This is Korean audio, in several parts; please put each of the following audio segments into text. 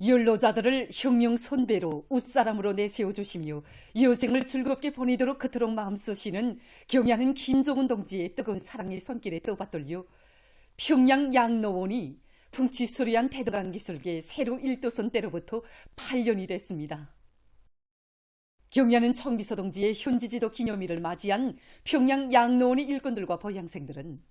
연로자들을 혁명 선배로 웃사람으로 내세워주시며 여생을 즐겁게 보내도록 그토록 마음쓰시는 경애하는 김정은 동지의 뜨거운 사랑의 손길에 떠받들려 평양 양로원이 풍치수려한 태덕한 기술계 새로 일도선 때로부터 8년이 됐습니다. 경애하는 청비서 동지의 현지지도 기념일을 맞이한 평양 양로원의 일꾼들과 보양생들은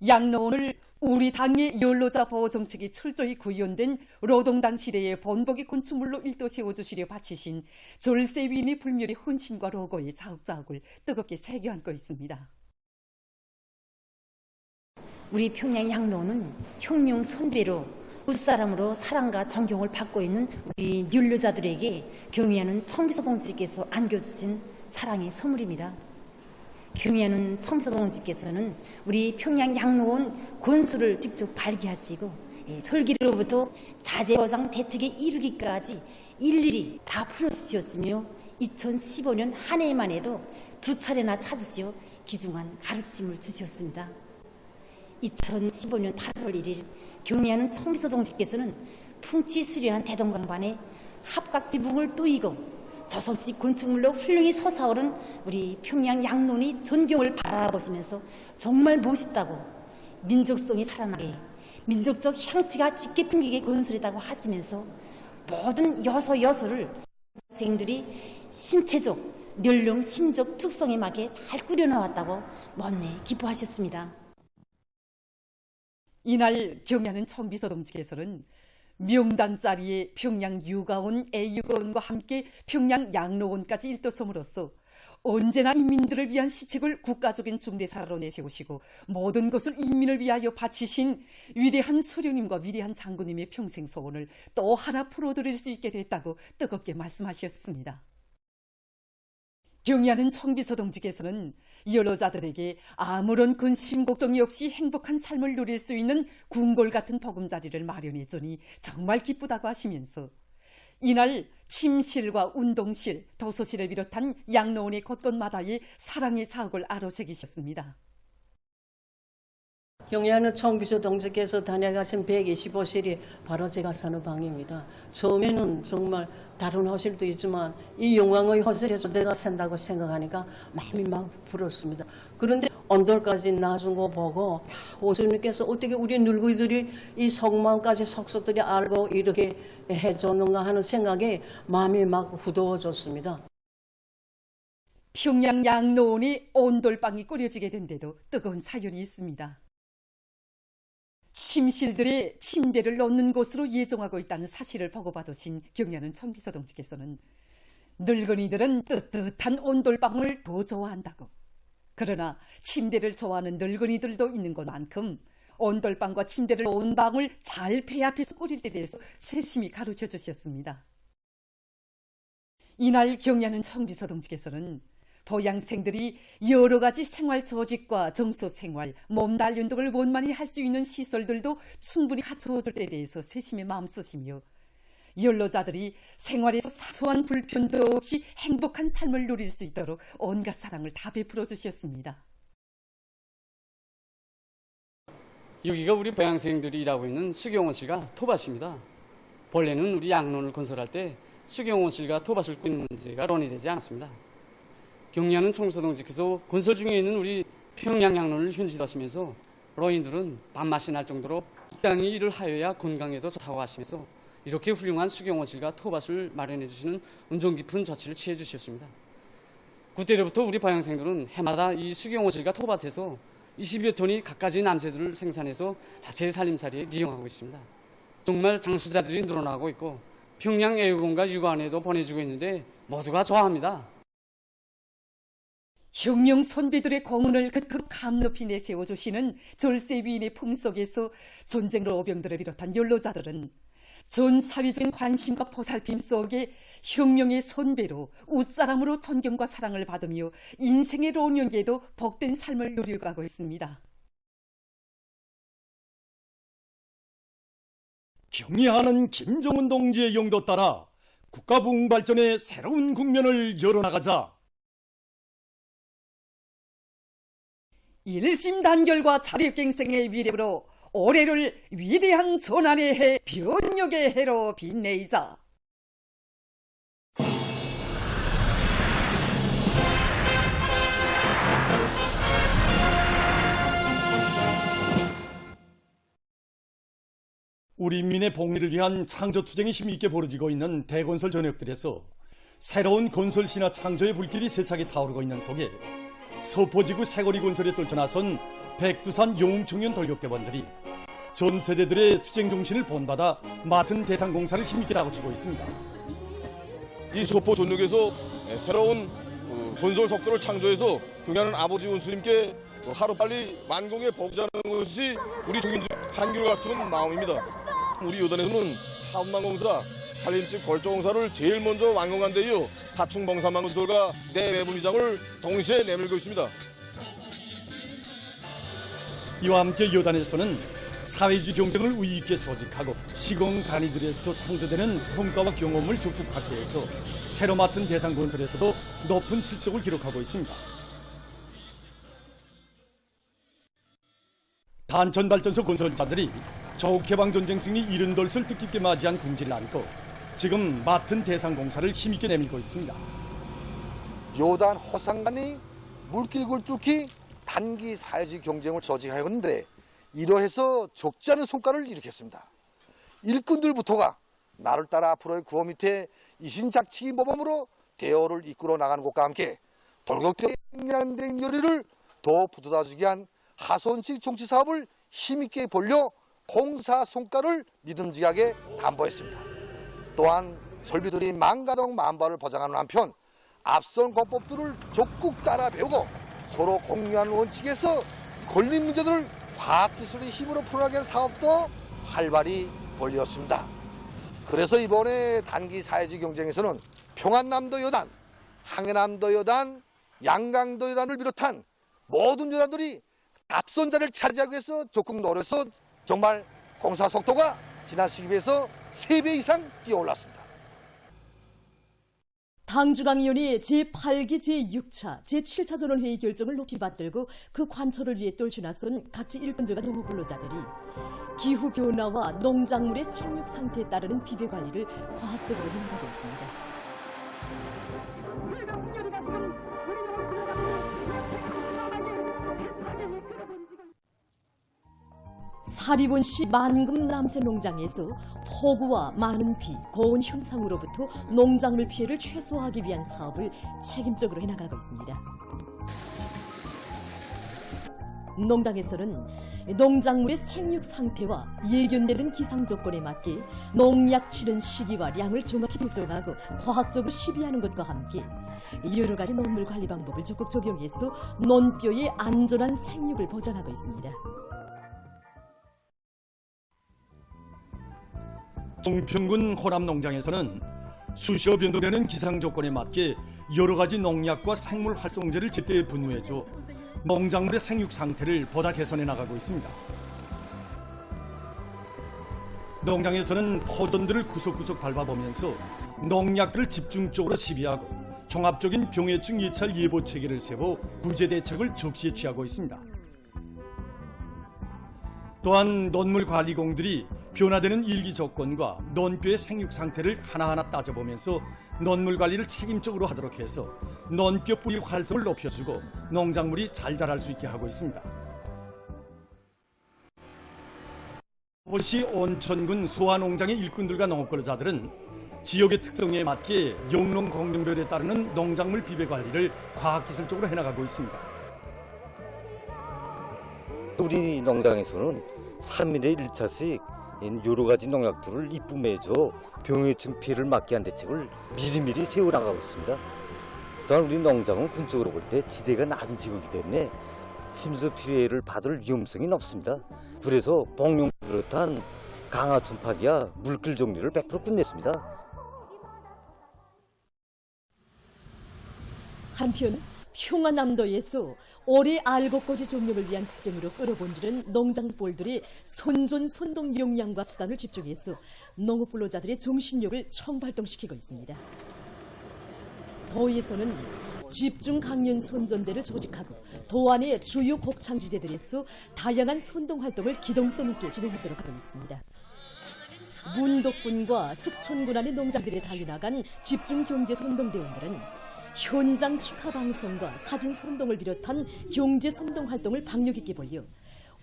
양로원을 우리 당의 연로자 보호 정책이 철저히 구현된 노동당 시대의 본보기 건축물로 일도 세워주시려 바치신 절세위인의 불멸의 헌신과 로고의 자욱자욱을 뜨겁게 새겨안고 있습니다. 우리 평양 양로원은 혁명 선배로 웃사람으로 사랑과 존경을 받고 있는 우리 연로자들에게 경의하는 청비서 동지께서 안겨주신 사랑의 선물입니다. 경의하는 청비서 동지께서는 우리 평양 양로원 건수를 직접 발기하시고 설계로부터 자재보상 대책에 이르기까지 일일이 다 풀어주셨으며 2015년 한 해만 해도 2차례나 찾으시어 귀중한 가르침을 주셨습니다. 2015년 8월 1일 경의하는 청비서 동지께서는 풍치수려한 대동강반에 합각지붕을 뚜이고 조선식 건축물로 훌륭히 솟아오른 우리 평양 양로원의 전경을 바라보시면서 정말 멋있다고, 민족성이 살아나게, 민족적 향취가 짙게 풍기게 건설했다고 하시면서 모든 요소를 학생들이 신체적, 연령, 심적 특성에 맞게 잘 꾸려나왔다고 못내 기뻐하셨습니다. 이날 경애하는 청비서 동지께서는 명당 자리에 평양 유가원, 애유가원과 함께 평양 양로원까지 일도섬으로써 언제나 인민들을 위한 시책을 국가적인 중대사로 내세우시고 모든 것을 인민을 위하여 바치신 위대한 수령님과 위대한 장군님의 평생 소원을 또 하나 풀어드릴 수 있게 됐다고 뜨겁게 말씀하셨습니다. 경의하는 청비서 동지께서는 연로자들에게 아무런 근심 걱정이 없이 행복한 삶을 누릴 수 있는 궁궐 같은 보금자리를 마련해 주니 정말 기쁘다고 하시면서 이날 침실과 운동실, 도서실을 비롯한 양로원의 곳곳마다의 사랑의 자욱을 아로새기셨습니다. 경애하는 청비서 동지께서 다녀가신 125실이 바로 제가 사는 방입니다. 처음에는 정말 다른 허실도 있지만 이 영광의 허실에서 내가 산다고 생각하니까 마음이 막 불었습니다. 그런데 언덕까지 나준 거 보고 오스님께서 어떻게 우리 늙은이들이 이 속마음까지 속속들이 알고 이렇게 해줬는가 하는 생각에 마음이 막 후더워졌습니다. 평양 양로원에 온돌방이 꾸려지게 된 데도 뜨거운 사연이 있습니다. 침실들의 침대를 놓는 곳으로 예정하고 있다는 사실을 보고받으신 경애하는 청비서 동지께서는 늙은이들은 뜨뜻한 온돌방을 더 좋아한다고, 그러나 침대를 좋아하는 늙은이들도 있는 것만큼 온돌방과 침대를 놓은 방을 잘 배합해서 꾸릴 때 대해서 세심히 가르쳐 주셨습니다. 이날 경애하는 청비서 동지께서는 보양생들이 여러 가지 생활 조직과 정서 생활, 몸달 운동을 원만히 할 수 있는 시설들도 충분히 갖춰줄 때에 대해서 세심히 마음 쓰시며 연로자들이 생활에서 사소한 불편도 없이 행복한 삶을 누릴 수 있도록 온갖 사랑을 다 베풀어 주셨습니다. 여기가 우리 보양생들이 일하고 있는 수경원실과 토밭입니다. 본래는 우리 양로원을 건설할 때 수경원실과 토밭을 꾸는 문제가 논의되지 않았습니다. 경의하는 청비서 동지께서 건설 중에 있는 우리 평양 양로원을 현지하시면서 노인들은 밥맛이 날 정도로 적당히 일을 하여야 건강에도 좋다고 하시면서 이렇게 훌륭한 수경원실과 토밭을 마련해 주시는 은총 깊은 조치를 취해 주셨습니다. 그때로부터 우리 보양생들은 해마다 이 수경원실과 토밭에서 20여 톤이 갖가지 남새들을 생산해서 자체의 살림살이에 이용하고 있습니다. 정말 장수자들이 늘어나고 있고 평양 애유공과 육안에도 보내주고 있는데 모두가 좋아합니다. 혁명 선배들의 공헌을 그토록 감높이 내세워주시는 절세위인의 품속에서 전쟁 로병들을 비롯한 연로자들은 전 사회적인 관심과 보살핌 속에 혁명의 선배로 웃사람으로 존경과 사랑을 받으며 인생의 노년기에도 복된 삶을 누려가고 있습니다. 경의하는 김정은 동지의 용도 따라 국가 부흥 발전의 새로운 국면을 열어나가자. 일심단결과 자립갱생의 위력으로 올해를 위대한 전환의 해, 변혁의 해로 빛내이자. 우리 인민의 복리를 위한 창조투쟁이 힘있게 벌어지고 있는 대건설 전역들에서 새로운 건설 신화 창조의 불길이 세차게 타오르고 있는 속에 서포지구 새거리 건설에 떨쳐나선 백두산 영웅청년 돌격대원들이 전 세대들의 투쟁 정신을 본받아 맡은 대상공사를 힘있게 다그치고 있습니다. 이 서포 전역에서 새로운 건설 속도를 창조해서 경야는 아버지 원수님께 하루빨리 완공에 보자는 것이 우리 종인들 한결같은 마음입니다. 우리 요단에서는 사업망공사, 산림집 골조공사를 제일 먼저 완공한 데 이어 하충봉사망 건설과 내외분위장을 동시에 내밀고 있습니다. 이와 함께 여단에서는 사회주의 경쟁을 의의 있게 조직하고 시공 단위들에서 창조되는 성과와 경험을 적극 확대해서 새로 맡은 대상 건설에서도 높은 실적을 기록하고 있습니다. 단천발전소 건설자들이 조국해방전쟁 승리 70돌을 뜻깊게 맞이한 군기를 안고 지금 맡은 대상 공사를 힘있게 내밀고 있습니다. 요단 호상간이 물길을 뚫기 단기 사회주의 경쟁을 조직하였는데 이러해서 적지 않은 성과를 일으켰습니다. 일꾼들부터가 나를 따라 앞으로의 구호 밑에 이신작치기 모범으로 대어를 이끌어 나가는 것과 함께 돌격대 행량된 열의를 더 부도다주기 위한 하선식 정치사업을 힘있게 벌려 공사 성과를 믿음직하게 담보했습니다. 또한 설비들이 망가동 만발을 보장하는 한편 앞선 공법들을 적극 따라 배우고 서로 공유하는 원칙에서 걸린 문제들을 과학기술의 힘으로 풀어나가는 사업도 활발히 벌렸습니다. 그래서 이번에 단기 사회주의 경쟁에서는 평안남도 여단, 항해남도 여단, 양강도 여단을 비롯한 모든 여단들이 앞선 자리를 차지하기 위해서 적극 노력해서 정말 공사 속도가 지난 시기에 비해서 3배 이상 뛰어올랐습니다. 당중앙위원회 제8기 제6차 제7차 전원회의 결정을 높이 받들고 그 관철을 위해 떨쳐나선 각지 일꾼들과 농업근로자들이 기후변화와 농작물의 생육 상태에 따르는 비배관리를 과학적으로 연구하고 있습니다. 사리본시 만금 남새 농장에서 폭우와 많은 비, 고온 현상으로부터 농작물 피해를 최소화하기 위한 사업을 책임적으로 해나가고 있습니다. 농당에서는 농작물의 생육 상태와 예견되는 기상 조건에 맞게 농약 치는 시기와 양을 정확히 조정하고 과학적으로 시비하는 것과 함께 여러 가지 농물 관리 방법을 적극 적용해서 논뼈의 안전한 생육을 보장하고 있습니다. 송평군 호남 농장에서는 수시로 변동되는 기상 조건에 맞게 여러 가지 농약과 생물 활성제를 제때 분무해줘 농작물의 생육 상태를 보다 개선해 나가고 있습니다. 농장에서는 포전들을 구석구석 밟아보면서 농약들을 집중적으로 시비하고 종합적인 병해충 예찰 예보 체계를 세워 구제 대책을 적시에 취하고 있습니다. 또한 논물관리공들이 변화되는 일기 조건과 논뼈의 생육 상태를 하나하나 따져보면서 논물 관리를 책임적으로 하도록 해서 논뼈 뿌리 활성을 높여주고 농작물이 잘 자랄 수 있게 하고 있습니다. 서울시 온천군 소화농장의 일꾼들과 농업근로자들은 지역의 특성에 맞게 영농 공정별에 따르는 농작물 비배 관리를 과학기술적으로 해나가고 있습니다. 우리 농장에서는 3일에 1차씩 여러 가지 농약들을 입분해줘 병해충 피해를 막게 한 대책을 미리미리 세워나가고 있습니다. 또한 우리 농장은 군적으로 볼 때 지대가 낮은 지역이기 때문에 침수 피해를 받을 위험성이 높습니다. 그래서 복룡을 비롯한 강하천 파기와 물길 정리를 100% 끝냈습니다. 한편 평안남도에서 올해 알곡고지 정력을 위한 투쟁으로 끌어본지는 농장볼들의 선전 선동 역량과 수단을 집중해서 농업근로자들의 정신력을 총발동시키고 있습니다. 도에서는 집중 강연 선전대를 조직하고 도안의 주요 곡창지대들에서 다양한 선동 활동을 기동성 있게 진행하도록 하고 있습니다. 문덕군과 숙촌군 안의 농장들에 달려나간 집중 경제 선동대원들은 현장 축하 방송과 사진 선동을 비롯한 경제 선동 활동을 박력 있게 벌여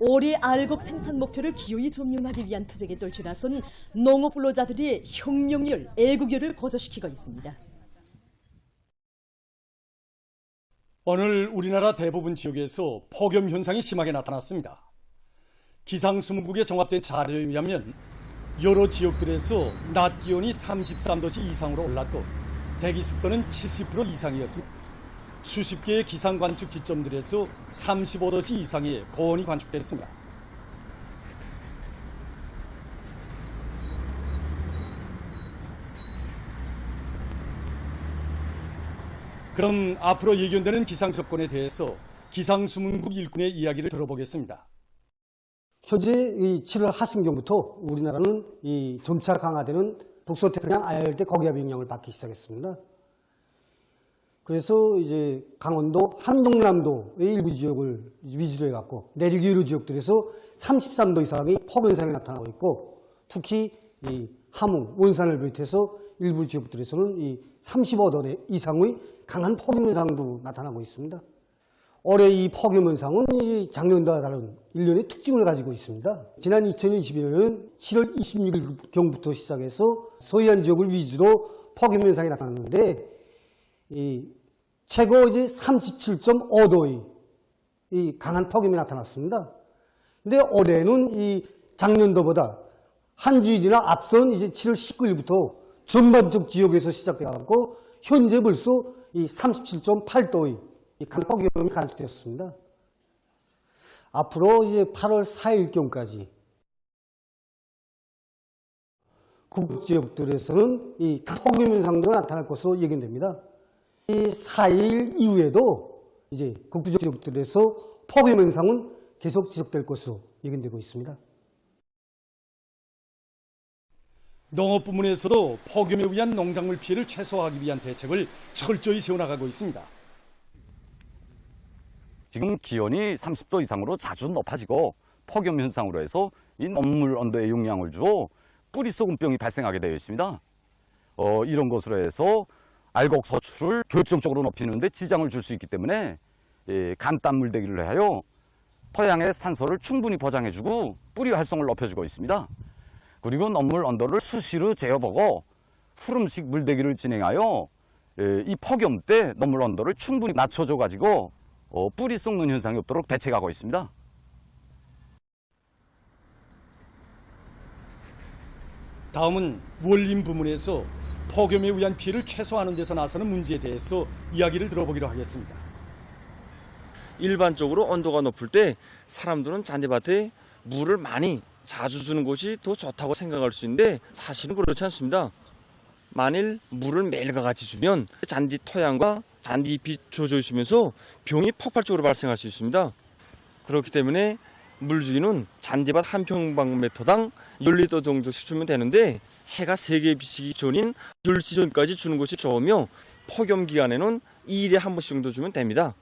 올해 알곡 생산 목표를 기어이 점령하기 위한 투쟁에 떨쳐 나선 농업 근로자들의 혁명열, 애국열을 고조시키고 있습니다. 오늘 우리나라 대부분 지역에서 폭염 현상이 심하게 나타났습니다. 기상수문국에 종합된 자료에 의하면 여러 지역들에서 낮 기온이 33도씨 이상으로 올랐고 대기 습도는 70% 이상이었습니다. 수십 개의 기상 관측 지점들에서 35도씨 이상의 고온이 관측됐습니다. 그럼 앞으로 예견되는 기상 조건에 대해서 기상수문국 일꾼의 이야기를 들어보겠습니다. 현재 이 7월 하순경부터 우리나라는 이 점차 강화되는 북서태평양 아열대 고기압의 영향을 받기 시작했습니다. 그래서 이제 강원도 함동남도의 일부 지역을 위주로 해갖고 내륙 여러 지역들에서 33도 이상의 폭염 현상이 나타나고 있고, 특히 이 함흥, 원산을 비롯해서 일부 지역들에서는 이 35도 이상의 강한 폭염 현상도 나타나고 있습니다. 올해 이 폭염 현상은 작년과 다른 일련의 특징을 가지고 있습니다. 지난 2021년은 7월 26일 경부터 시작해서 서해안 지역을 위주로 폭염 현상이 나타났는데, 최고 이제 37.5도의 이 강한 폭염이 나타났습니다. 근데 올해는 이 작년도보다 한 주일이나 앞선 이제 7월 19일부터 전반적 지역에서 시작돼갖고 현재 벌써 이 37.8도의 이 강폭염이 관측되었습니다. 앞으로 이제 8월 4일경까지 국부 지역들에서는 이 강폭염 현상도 나타날 것으로 예견됩니다. 이 4일 이후에도 이제 국부 지역들에서 폭염 현상은 계속 지속될 것으로 예견되고 있습니다. 농업 부문에서도 폭염에 의한 농작물 피해를 최소화하기 위한 대책을 철저히 세워나가고 있습니다. 지금 기온이 30도 이상으로 자주 높아지고 폭염 현상으로 해서 이 녹물 온도에 영향을 주어 뿌리 썩은병이 발생하게 되어 있습니다. 이런 것으로 해서 알곡 소출을 결정적으로 높이는 데 지장을 줄 수 있기 때문에 간단 물대기를 하여 토양의 산소를 충분히 보장해주고 뿌리 활성을 높여주고 있습니다. 그리고 녹물 온도를 수시로 재어보고 후름식 물대기를 진행하여 이 폭염 때 녹물 온도를 충분히 낮춰줘가지고 뿌리 썩는 현상이 없도록 대책하고 있습니다. 다음은 원림 부문에서 폭염에 의한 피해를 최소화하는 데서 나서는 문제에 대해서 이야기를 들어보기로 하겠습니다. 일반적으로 온도가 높을 때 사람들은 잔디밭에 물을 많이 자주 주는 것이 더 좋다고 생각할 수 있는데 사실은 그렇지 않습니다. 만일 물을 매일과 같이 주면 잔디 토양과 잔디잎이 젖어있으면서 병이 폭발적으로 발생할 수 있습니다. 그렇기 때문에 물주기는 잔디밭 한 평방미터당 10리터 정도씩 주면 되는데 해가 3개 비치기 전인 10시 전까지 주는 것이 좋으며 폭염 기간에는 2일에 한 번씩 정도 주면 됩니다.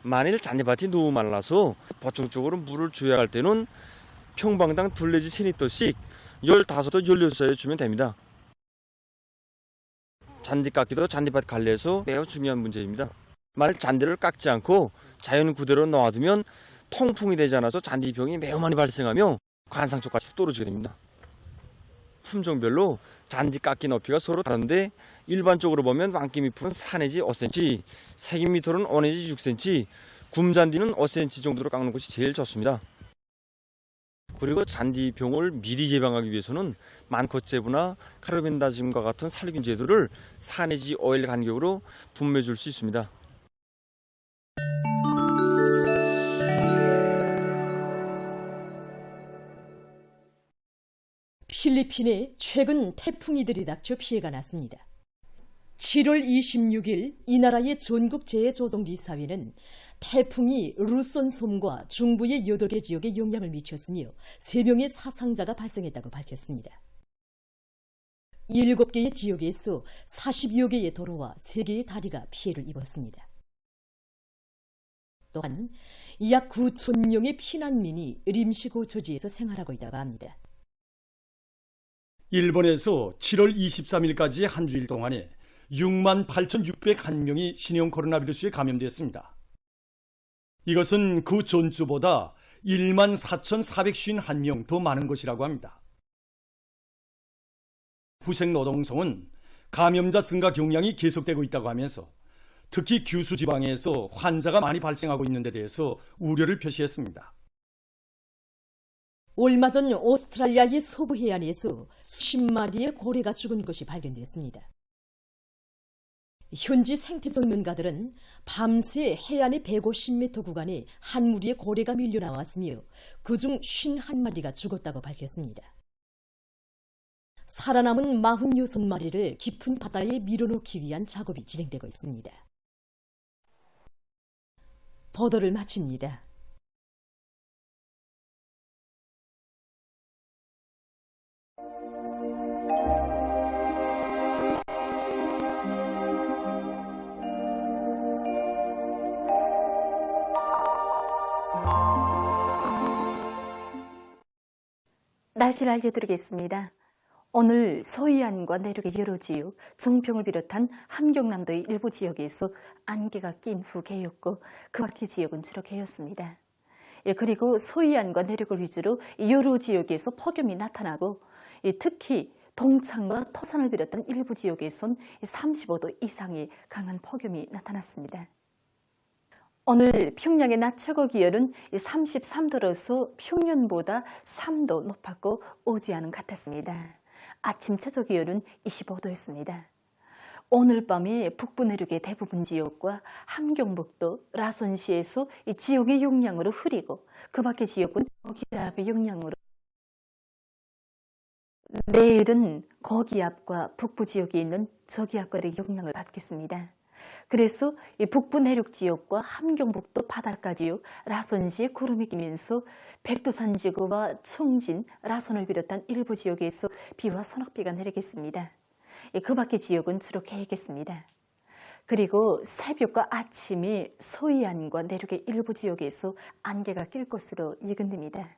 만일 잔디밭이 너무 말라서 보충적으로 물을 줘야 할 때는 평방당 2 내지 3리터씩 15도 16살에 주면 됩니다. 잔디 깎기도 잔디밭 관리에서 매우 중요한 문제입니다. 만일 잔디를 깎지 않고 자연 그대로 놔두면 통풍이 되지 않아서 잔디병이 매우 많이 발생하며 관상적 가치가 떨어지게 됩니다. 품종별로 잔디 깎기 높이가 서로 다른데 일반적으로 보면 왕기미풀은 4 내지 5cm, 세기미털은 5 내지 6cm, 굼잔디는 5cm 정도로 깎는 것이 제일 좋습니다. 그리고 잔디병을 미리 예방하기 위해서는 만코제부나 카르벤다즘과 같은 살균 제도를 4 내지 5일 간격으로 분무해 줄 수 있습니다. 필리핀에 최근 태풍이 들이닥쳐 피해가 났습니다. 7월 26일 이 나라의 전국재해조정지사회는 태풍이 루손 섬과 중부의 8개 지역에 영향을 미쳤으며 3명의 사상자가 발생했다고 밝혔습니다. 7개의 지역에서 40여 개의 도로와 3개의 다리가 피해를 입었습니다. 또한 약 9천 명의 피난민이 림시고 조지에서 생활하고 있다고 합니다. 일본에서 7월 23일까지 한 주일 동안에 68,601명이 신형 코로나 바이러스에 감염됐습니다. 이것은 그 전주보다 14,451명 더 많은 것이라고 합니다. 후생노동성은 감염자 증가 경향이 계속되고 있다고 하면서 특히 규슈 지방에서 환자가 많이 발생하고 있는 데 대해서 우려를 표시했습니다. 얼마 전 오스트랄리아의 서부 해안에서 수십 마리의 고래가 죽은 것이 발견됐습니다. 현지 생태 전문가들은 밤새 해안의 150m 구간에 한 무리의 고래가 밀려 나왔으며 그중 51마리가 죽었다고 밝혔습니다. 살아남은 46마리를 깊은 바다에 밀어넣기 위한 작업이 진행되고 있습니다. 보도를 마칩니다. 날씨를 알려드리겠습니다. 오늘 서해안과 내륙의 여러 지역, 종평을 비롯한 함경남도의 일부 지역에서 안개가 낀 후 개였고 그 밖의 지역은 주로 개였습니다. 그리고 서해안과 내륙을 위주로 여러 지역에서 폭염이 나타나고 특히 동창과 토산을 비롯한 일부 지역에선 35도 이상의 강한 폭염이 나타났습니다. 오늘 평양의 낮 최고 기온은 33도로서 평년보다 3도 높았고 오지 않은 같았습니다. 아침 최저 기온은 25도였습니다. 오늘 밤에 북부 내륙의 대부분 지역과 함경북도, 라선시에서 이 지역의 영향으로 흐리고 그 밖의 지역은 고기압의 영향으로 내일은 고기압과 북부 지역에 있는 저기압골의 영향을 받겠습니다. 그래서 이 북부 내륙 지역과 함경북도 바닷가 지역, 라선시에 구름이 끼면서 백두산 지구와 청진, 라선을 비롯한 일부 지역에서 비와 소낙비가 내리겠습니다. 그 밖의 지역은 주로 개겠습니다. 그리고 새벽과 아침에 서해안과 내륙의 일부 지역에서 안개가 낄 것으로 예견됩니다.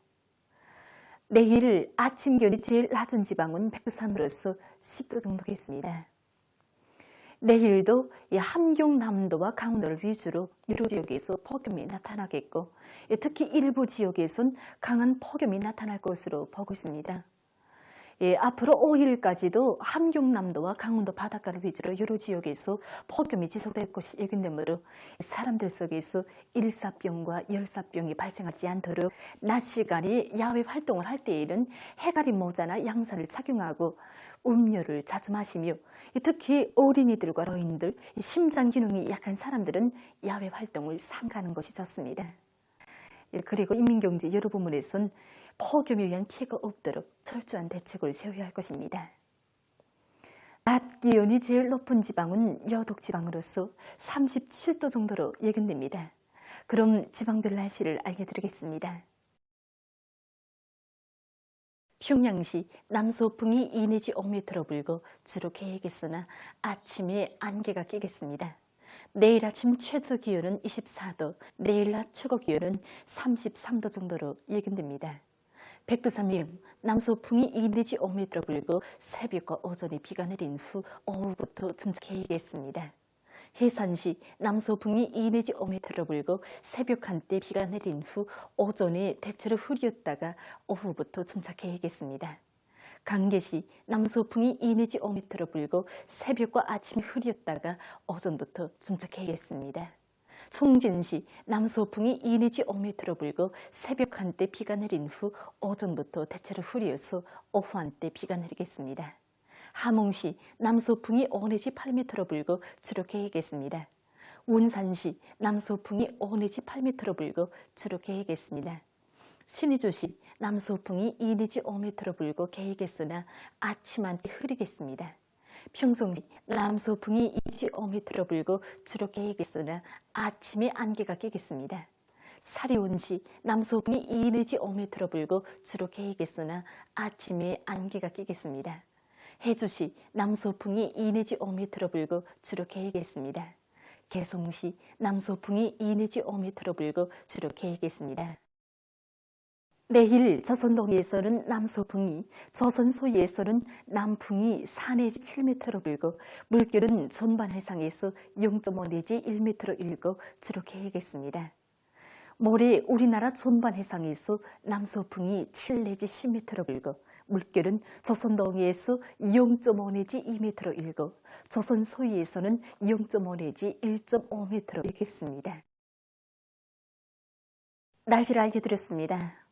내일 아침 기온이 제일 낮은 지방은 백두산으로서 10도 정도겠습니다. 내일도 함경남도와 강원도를 위주로 여러 지역에서 폭염이 나타나겠고 특히 일부 지역에선 강한 폭염이 나타날 것으로 보고 있습니다. 앞으로 5일까지도 함경남도와 강원도 바닷가를 위주로 여러 지역에서 폭염이 지속될 것이 예견되므로 사람들 속에서 일사병과 열사병이 발생하지 않도록 낮 시간에 야외 활동을 할 때에는 해가림 모자나 양산을 착용하고 음료를 자주 마시며 특히 어린이들과 노인들, 심장 기능이 약한 사람들은 야외 활동을 삼가하는 것이 좋습니다. 그리고 인민경제 여러 부문에선 폭염에 의한 피해가 없도록 철저한 대책을 세워야 할 것입니다. 낮 기온이 제일 높은 지방은 여독 지방으로서 37도 정도로 예견됩니다. 그럼 지방별 날씨를 알려드리겠습니다. 평양시 남서풍이 2 내지 5m로 불고 주로 개겠으나 아침에 안개가 끼겠습니다. 내일 아침 최저 기온은 24도, 내일 낮 최고 기온은 33도 정도로 예견됩니다. 백두산 미음, 남서풍이 2 내지 5m로 불고 새벽과 오전에 비가 내린 후 오후부터 점차 개겠습니다. 해산시 남서풍이 2 내지 5m로 불고 새벽 한때 비가 내린 후 오전에 대체로 흐렸다가 오후부터 점차 개겠습니다. 강계시 남서풍이 2 내지 5m로 불고 새벽과 아침에 흐렸다가 오전부터 점차 개겠습니다. 청진시 남서풍이 2 내지 5m로 불고 새벽 한때 비가 내린 후 오전부터 대체로 흐려서 오후 한때 비가 내리겠습니다. 함흥시 남서풍이 5 내지 8m로 불고 주로 개겠습니다. 운산시 남서풍이 5 내지 8m로 불고 주로 개겠습니다. 신의주시 남서풍이 2 내지 5m로 불고 개겠으나 아침 한때 흐리겠습니다. 평성시 남서풍이 2 내지 5m로 불고 주로 개겠으나 아침에 안개가 끼겠습니다. 사리온시 남서풍이 2 내지 5m로 불고 주로 개겠으나 아침에 안개가 끼겠습니다. 해주시 남서풍이 2 내지 5m로 불고 주로 계획했습니다. 개성시 남서풍이 2 내지 5m로 불고 주로 계획했습니다. 내일 조선동해에서는 남서풍이, 조선 소위에서는 남풍이 4 내지 7m로 불고 물결은 전반 해상에서 0.5 내지 1m로 일고 주로 계획했습니다. 모레 우리나라 전반 해상에서 남서풍이 7 내지 10m로 불고 물결은 조선 동해에서 0.5 내지 2m로 일고 조선 소위에서는 0.5 내지 1.5m로 일겠습니다. 날씨를 알려드렸습니다.